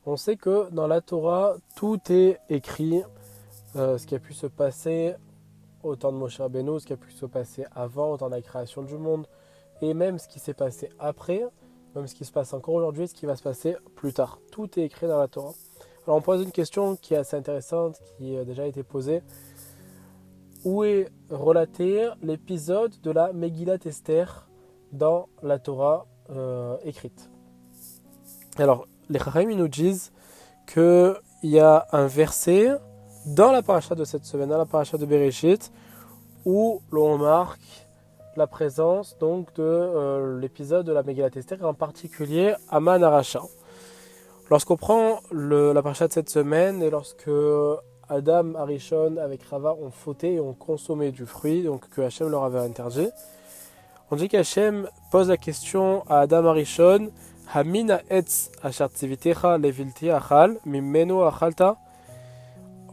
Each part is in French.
On sait que dans la Torah, tout est écrit, ce qui a pu se passer au temps de Moshe Rabbeinu, ce qui a pu se passer avant, au temps de la création du monde, et même ce qui s'est passé après, même ce qui se passe encore aujourd'hui, ce qui va se passer plus tard. Tout est écrit dans la Torah. Alors on pose une question qui est assez intéressante, qui a déjà été posée. Où est relaté l'épisode de la Megillat Esther dans la Torah écrite? Alors, les Chachamim nous disent qu'il y a un verset dans la paracha de cette semaine, dans la paracha de Bereshit, où l'on marque la présence donc de l'épisode de la Megillat Esther, et en particulier Haman Aracha. Lorsqu'on prend la paracha de cette semaine, et lorsque Adam, Arishon avec Rava ont fauté et ont consommé du fruit, donc que Hachem leur avait interdit, on dit qu'Hachem pose la question à Adam Arishon: Hamina etz asher tzivitecha levilti achal mimeno achalta.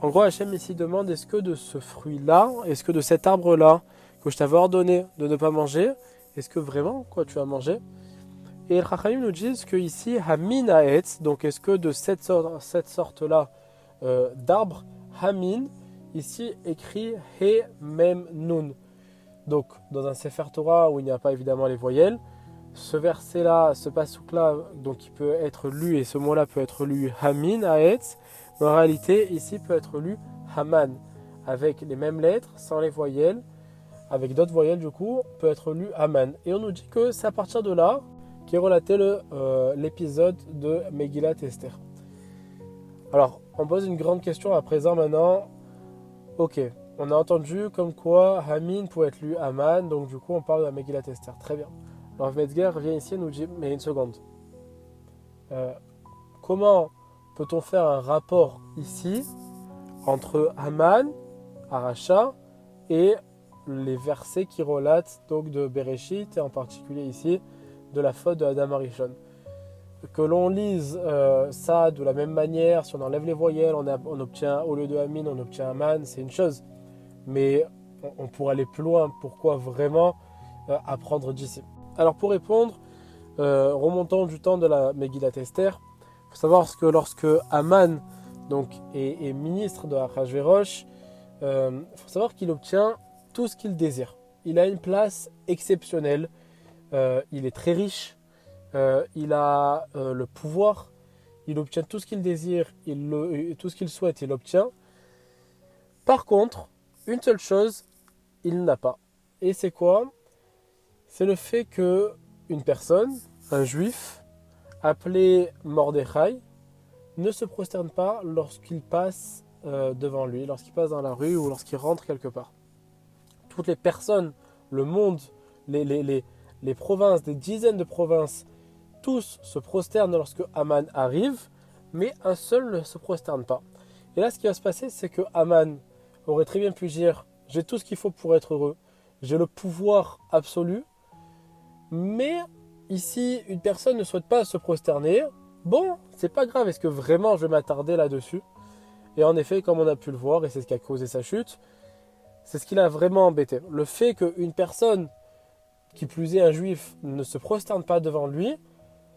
En gros, Hachem ici demande: est-ce que de ce fruit-là, est-ce que de cet arbre-là que je t'avais ordonné de ne pas manger, est-ce que vraiment quoi tu as mangé? Et les Chachamim nous disent que ici Hamina etz, donc est-ce que de cette sorte-là d'arbre, Hamin, ici écrit He Mem Nun. Donc dans un Sefer Torah où il n'y a pas évidemment les voyelles, ce verset-là, ce passouk-là, donc il peut être lu, et ce mot-là peut être lu Hamin, Aetz, mais en réalité ici peut être lu Haman, avec les mêmes lettres, sans les voyelles, avec d'autres voyelles du coup, peut être lu Haman. Et on nous dit que c'est à partir de là qu'est relaté l'épisode de Megillat Esther. Alors, on pose une grande question à présent maintenant. Ok, on a entendu comme quoi Hamin pouvait être lu Haman, donc du coup on parle de la Megillat Esther. Très bien. Alors Metzger vient ici et nous dit, mais une seconde. Comment peut-on faire un rapport ici entre Haman, Aracha, et les versets qui relatent donc de Bereshit, et en particulier ici de la faute de Adam Arishon? Que l'on lise ça de la même manière, si on enlève les voyelles, on obtient, au lieu de Hamin, on obtient Haman, c'est une chose. Mais on pourrait aller plus loin. Pourquoi vraiment apprendre d'ici? Alors pour répondre, remontons du temps de la Megillat Esther. Il faut savoir que lorsque Haman donc, est ministre de Achashverosh, il faut savoir qu'il obtient tout ce qu'il désire. Il a une place exceptionnelle, il est très riche, il a le pouvoir, il obtient tout ce qu'il désire, tout ce qu'il souhaite, il l'obtient. Par contre, une seule chose, il n'a pas. Et c'est quoi? C'est le fait que une personne, un juif, appelé Mordechai, ne se prosterne pas lorsqu'il passe devant lui, lorsqu'il passe dans la rue ou lorsqu'il rentre quelque part. Toutes les personnes, le monde, les provinces, des dizaines de provinces, tous se prosternent lorsque Haman arrive, mais un seul ne se prosterne pas. Et là, ce qui va se passer, c'est que Haman aurait très bien pu dire: j'ai tout ce qu'il faut pour être heureux, j'ai le pouvoir absolu, mais ici, une personne ne souhaite pas se prosterner. Bon, c'est pas grave, est-ce que vraiment je vais m'attarder là-dessus? Et en effet, comme on a pu le voir, et c'est ce qui a causé sa chute, c'est ce qui l'a vraiment embêté. Le fait qu'une personne, qui plus est un juif, ne se prosterne pas devant lui,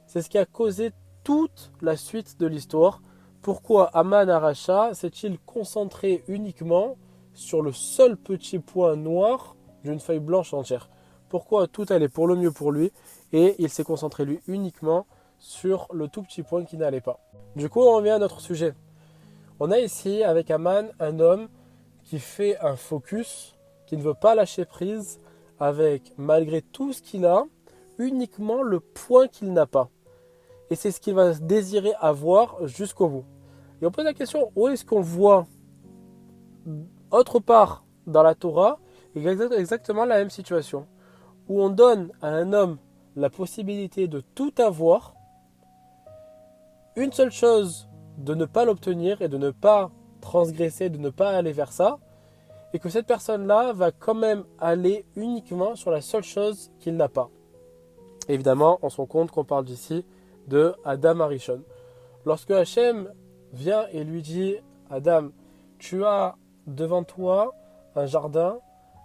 c'est ce qui a causé toute la suite de l'histoire. Pourquoi Haman Aracha s'est-il concentré uniquement sur le seul petit point noir d'une feuille blanche entière? Pourquoi tout allait pour le mieux pour lui et il s'est concentré lui uniquement sur le tout petit point qui n'allait pas? Du coup, on revient à notre sujet. On a ici avec Haman un homme qui fait un focus, qui ne veut pas lâcher prise avec, malgré tout ce qu'il a, uniquement le point qu'il n'a pas. Et c'est ce qu'il va désirer avoir jusqu'au bout. Et on pose la question, où est-ce qu'on voit autre part dans la Torah exactement la même situation, où on donne à un homme la possibilité de tout avoir, une seule chose, de ne pas l'obtenir et de ne pas transgresser, de ne pas aller vers ça, et que cette personne-là va quand même aller uniquement sur la seule chose qu'il n'a pas. Évidemment, on se rend compte qu'on parle d'ici de Adam Arishon. Lorsque Hachem vient et lui dit: Adam, tu as devant toi un jardin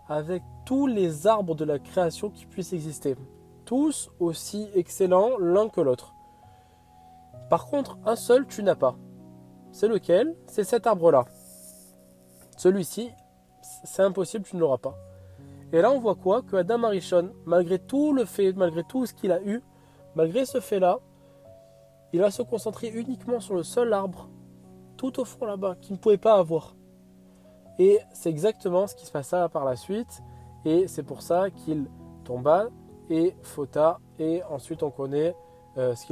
avec tous les arbres de la création qui puissent exister, tous aussi excellents l'un que l'autre. Par contre, un seul tu n'as pas. C'est lequel? C'est cet arbre-là. Celui-ci, c'est impossible, tu ne l'auras pas. Et là, on voit quoi? Que Adam Arishon, malgré tout le fait, malgré tout ce qu'il a eu, malgré ce fait-là, il va se concentrer uniquement sur le seul arbre, tout au fond là-bas, qu'il ne pouvait pas avoir. Et c'est exactement ce qui se passa par la suite. Et c'est pour ça qu'il tomba et fauta. Et ensuite, on connaît ce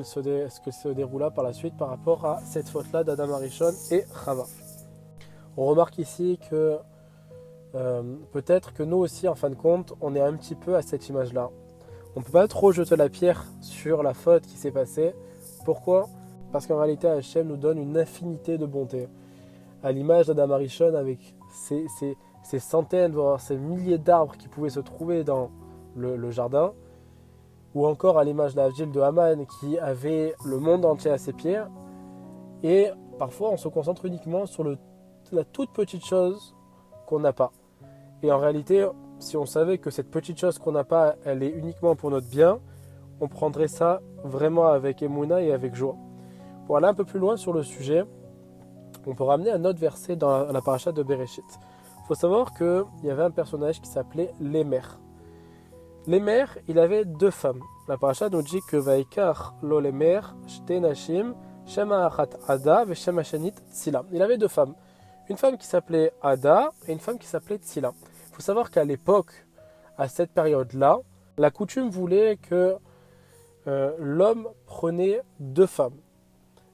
qu'il se déroula par la suite par rapport à cette faute-là d'Adam Arishon et Chava. On remarque ici que peut-être que nous aussi, en fin de compte, on est un petit peu à cette image-là. On ne peut pas trop jeter la pierre sur la faute qui s'est passée. Pourquoi? Parce qu'en réalité, Hachem nous donne une infinité de bonté. À l'image d'Adam Arishon, avec ces centaines, voire ces milliers d'arbres qui pouvaient se trouver dans le jardin, ou encore à l'image de la ville de Haman qui avait le monde entier à ses pieds. Et parfois, on se concentre uniquement sur la toute petite chose qu'on n'a pas. Et en réalité, si on savait que cette petite chose qu'on n'a pas, elle est uniquement pour notre bien, on prendrait ça vraiment avec émouna et avec joie. Pour aller un peu plus loin sur le sujet, on peut ramener un autre verset dans la paracha de Bereshit. Il faut savoir qu'il y avait un personnage qui s'appelait Lémer. Lémer, il avait deux femmes. La paracha nous dit que Vaikar lo Lémer, shte nashim, shema achat Ada, ve shema shenit Tzila. Il avait deux femmes. Une femme qui s'appelait Ada et une femme qui s'appelait Tzila. Il faut savoir qu'à l'époque, à cette période-là, la coutume voulait que l'homme prenait deux femmes.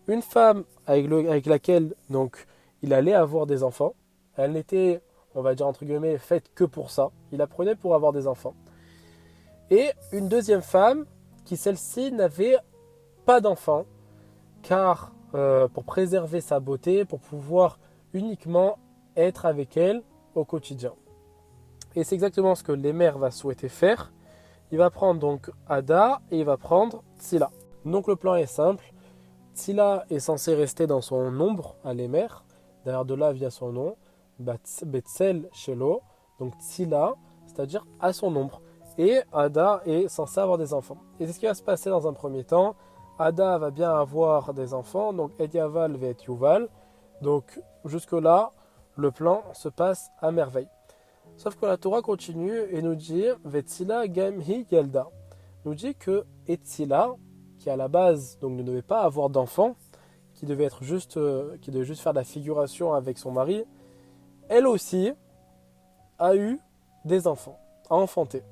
Une femme avec laquelle donc, il allait avoir des enfants. Elle n'était, on va dire entre guillemets, faite que pour ça. Il la prenait pour avoir des enfants. Et une deuxième femme qui, celle-ci, n'avait pas d'enfants, car pour préserver sa beauté, pour pouvoir uniquement être avec elle au quotidien. Et c'est exactement ce que Lémer va souhaiter faire. Il va prendre donc Ada et il va prendre Tzila. Donc le plan est simple. Tzila est censé rester dans son ombre à Lémer. D'ailleurs de là vient son nom. Betzel Shelo. Donc Tzila, c'est-à-dire à son ombre. Et Ada est censé avoir des enfants. Et c'est ce qui va se passer dans un premier temps. Ada va bien avoir des enfants. Donc Ediaval va être Yuval. Donc jusque-là, le plan se passe à merveille. Sauf que la Torah continue et nous dit Vetzila Gamhi Yelda. Nous dit que Etzila, qui à la base donc, ne devait pas avoir d'enfant, qui devait juste faire de la figuration avec son mari, elle aussi a eu des enfants, a enfanté.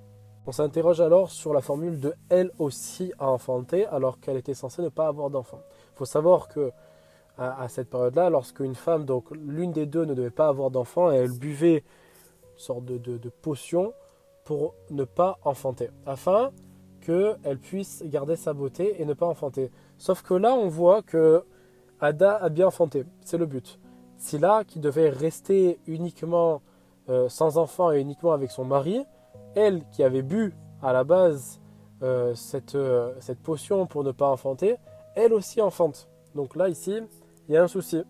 On s'interroge alors sur la formule de elle aussi a enfanté alors qu'elle était censée ne pas avoir d'enfant. Il faut savoir que à cette période-là, lorsque une femme, donc l'une des deux ne devait pas avoir d'enfant, et elle buvait une sorte de potion pour ne pas enfanter, afin qu'elle puisse garder sa beauté et ne pas enfanter. Sauf que là, on voit que Ada a bien enfanté, c'est le but. Tzila, qui devait rester uniquement sans enfant et uniquement avec son mari, elle qui avait bu à la base cette potion pour ne pas enfanter, elle aussi enfante. Donc là, ici, il y a un souci.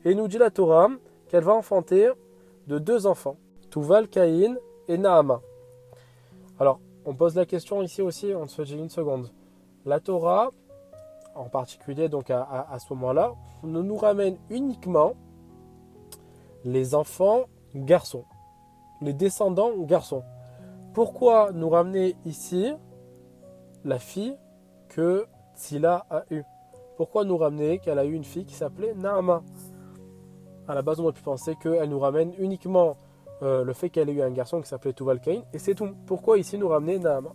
Et nous dit la Torah qu'elle va enfanter de deux enfants, Tuval Caïn et Naama. Alors, on pose la question ici aussi, on se dit une seconde. La Torah, en particulier donc à ce moment-là, nous ramène uniquement les enfants garçons, les descendants garçons. Pourquoi nous ramener ici la fille que Tzila a eue? Pourquoi nous ramener qu'elle a eu une fille qui s'appelait Naama? À la base, on aurait pu penser qu'elle nous ramène uniquement le fait qu'elle ait eu un garçon qui s'appelait Tuval Caïn, et c'est tout. Pourquoi ici nous ramener Naama?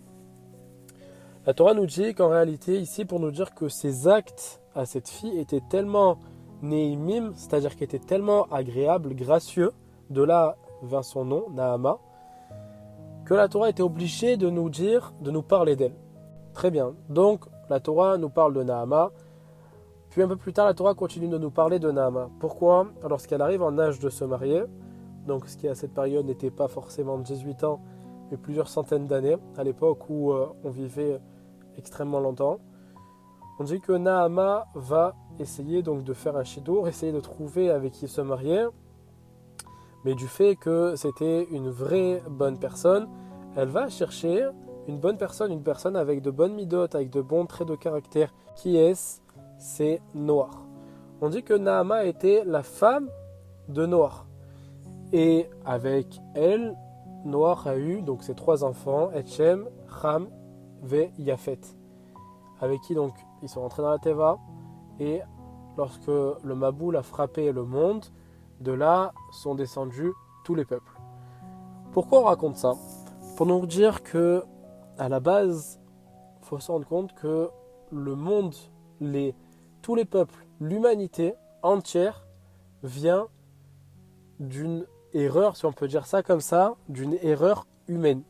La Torah nous dit qu'en réalité, ici, pour nous dire que ses actes à cette fille étaient tellement neimim, c'est-à-dire qu'étaient tellement agréables, gracieux, de là vint son nom, Naama, que la Torah était obligée de nous dire, de nous parler d'elle. Très bien. Donc, la Torah nous parle de Naama. Puis un peu plus tard, la Torah continue de nous parler de Naama. Pourquoi? Lorsqu'elle arrive en âge de se marier, donc ce qui à cette période n'était pas forcément 18 ans, mais plusieurs centaines d'années, à l'époque où on vivait extrêmement longtemps, on dit que Naama va essayer donc de faire un shidour, essayer de trouver avec qui se marier, mais du fait que c'était une vraie bonne personne, elle va chercher une bonne personne, une personne avec de bonnes midotes, avec de bons traits de caractère. Qui est-ce? c'est Noach. On dit que Naama était la femme de Noach. Et avec elle, Noach a eu donc ses 3 enfants, Etchem, Ham, Ve, Yafet. Avec qui donc ils sont rentrés dans la Teva. Et lorsque le Maboul a frappé le monde, de là sont descendus tous les peuples. Pourquoi on raconte ça? Pour nous dire que, à la base, il faut se rendre compte que le monde, tous les peuples, l'humanité entière vient d'une erreur, si on peut dire ça comme ça, d'une erreur humaine.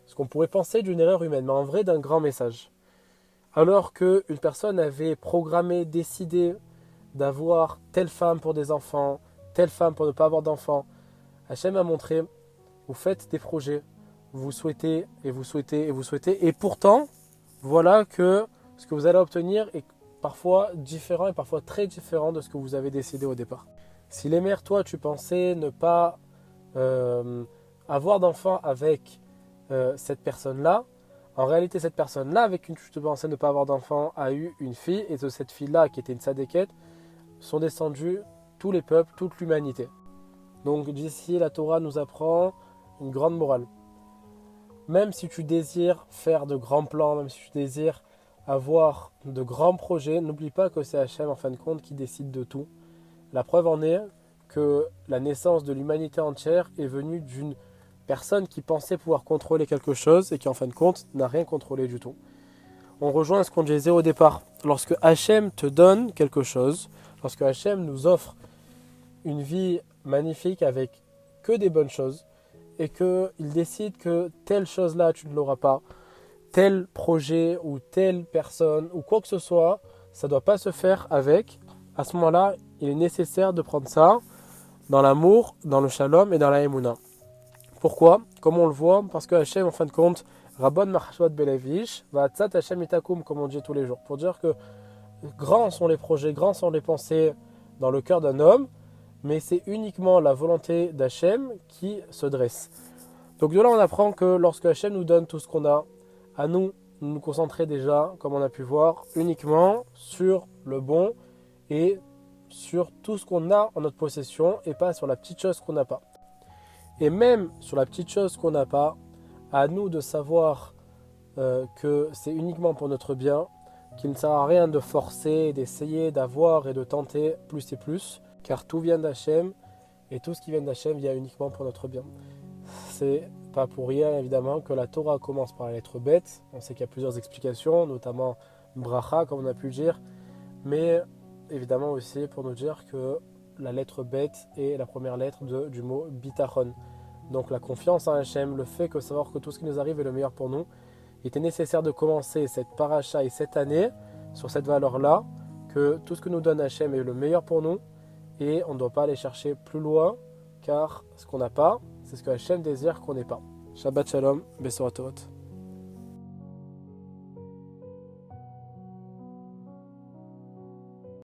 Ce qu'on pourrait penser d'une erreur humaine, mais en vrai d'un grand message. Alors qu'une personne avait programmé, décidé d'avoir telle femme pour des enfants, telle femme pour ne pas avoir d'enfants, Hachem a montré, vous faites des projets, vous souhaitez et vous souhaitez et vous souhaitez, et pourtant, voilà que ce que vous allez obtenir est parfois différent et parfois très différent de ce que vous avez décidé au départ. Si les mères, toi, tu pensais ne pas avoir d'enfant avec cette personne-là, en réalité, cette personne-là, avec qui tu pensais ne pas avoir d'enfant, a eu une fille, et de cette fille-là, qui était une sadéquette, sont descendus tous les peuples, toute l'humanité. Donc d'ici, la Torah nous apprend une grande morale. Même si tu désires faire de grands plans, même si tu désires avoir de grands projets, n'oublie pas que c'est Hachem, en fin de compte, qui décide de tout. La preuve en est que la naissance de l'humanité entière est venue d'une personne qui pensait pouvoir contrôler quelque chose et qui, en fin de compte, n'a rien contrôlé du tout. On rejoint ce qu'on disait au départ. Lorsque Hachem te donne quelque chose, lorsque Hachem nous offre une vie magnifique avec que des bonnes choses, et qu'il décide que telle chose-là, tu ne l'auras pas, tel projet ou telle personne ou quoi que ce soit, ça ne doit pas se faire avec. À ce moment-là, il est nécessaire de prendre ça dans l'amour, dans le shalom et dans la émouna. Pourquoi? Comme on le voit, parce que Hachem, en fin de compte, Rabban Mahshvat Belevish, Va'atzat Hachem Itakum, comme on dit tous les jours, pour dire que grands sont les projets, grands sont les pensées dans le cœur d'un homme, mais c'est uniquement la volonté d'Hachem qui se dresse. Donc de là, on apprend que lorsque Hachem nous donne tout ce qu'on a, à nous nous concentrer déjà, comme on a pu voir, uniquement sur le bon et sur tout ce qu'on a en notre possession et pas sur la petite chose qu'on n'a pas. Et même sur la petite chose qu'on n'a pas, à nous de savoir que c'est uniquement pour notre bien, qu'il ne sert à rien de forcer, d'essayer, d'avoir et de tenter plus et plus, car tout vient d'Hachem et tout ce qui vient d'Hachem vient uniquement pour notre bien. C'est pas pour rien évidemment que la Torah commence par la lettre bête. On sait qu'il y a plusieurs explications, notamment bracha comme on a pu le dire, mais évidemment aussi pour nous dire que la lettre bête est la première lettre du mot bitachon. Donc la confiance en Hachem, le fait que savoir que tout ce qui nous arrive est le meilleur pour nous, il était nécessaire de commencer cette paracha et cette année sur cette valeur-là, que tout ce que nous donne Hachem est le meilleur pour nous et on ne doit pas aller chercher plus loin, car ce qu'on n'a pas, c'est ce que Hachem désire qu'on n'ait pas. Shabbat Shalom, Besorat Torot.